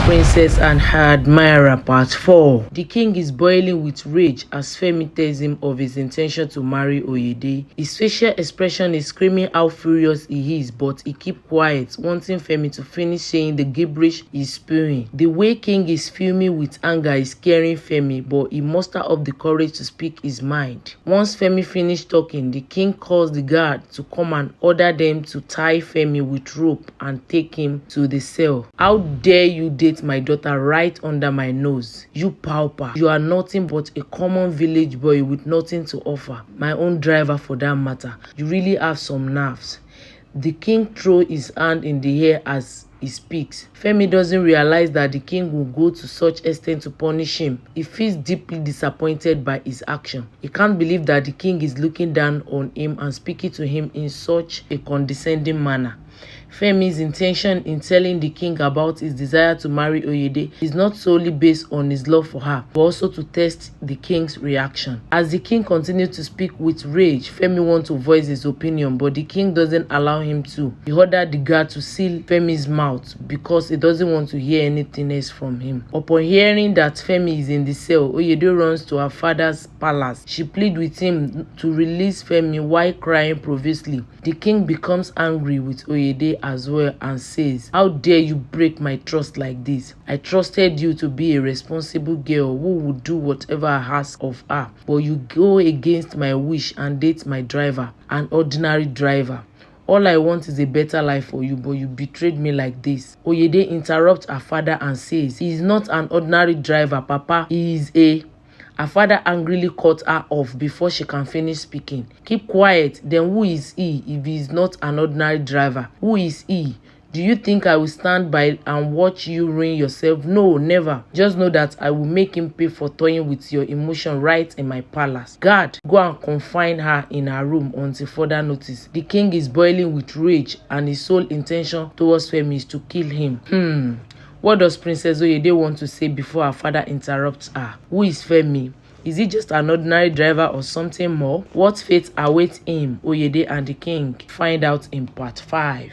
Princess and Her Admirer Part 4. The king is boiling with rage as Femi tells him of his intention to marry Oyede. His facial expression is screaming how furious he is, but he keeps quiet, wanting Femi to finish saying the gibberish he's spewing. The way king is fuming with anger is scaring Femi, but he musters up the courage to speak his mind. Once Femi finished talking, the king calls the guard to come and order them to tie Femi with rope and take him to the cell. How dare you date my daughter right under my nose? You pauper. You are nothing but a common village boy with nothing to offer. My own driver for that matter. You really have some nerves. The king throws his hand in the air as he speaks. Femi doesn't realize that the king will go to such extent to punish him. He feels deeply disappointed by his action. He can't believe that the king is looking down on him and speaking to him in such a condescending manner. Femi's intention in telling the king about his desire to marry Oyede is not solely based on his love for her, but also to test the king's reaction. As the king continues to speak with rage, Femi wants to voice his opinion, but the king doesn't allow him to. He ordered the guard to seal Femi's mouth because he doesn't want to hear anything else from him. Upon hearing that Femi is in the cell, Oyede runs to her father's palace. She pleads with him to release Femi while crying profusely. The king becomes angry with Oyede as well and says, "How dare you break my trust like this? I trusted you to be a responsible girl who would do whatever I ask of her, but you go against my wish and date my driver, an ordinary driver. All I want is a better life for you, but you betrayed me like this." Oyede interrupts her father and says, "He is not an ordinary driver, Papa. He is a..." Her father angrily cut her off before she can finish speaking. "Keep quiet. Then who is he if he is not an ordinary driver? Who is he? Do you think I will stand by and watch you ruin yourself? No, never. Just know that I will make him pay for toying with your emotion right in my palace. Guard, go and confine her in her room until further notice." The king is boiling with rage and his sole intention towards Femi is to kill him. What does Princess Oyede want to say before her father interrupts her? Who is Femi? Is he just an ordinary driver or something more? What fate awaits him, Oyede and the king? Find out in part 5.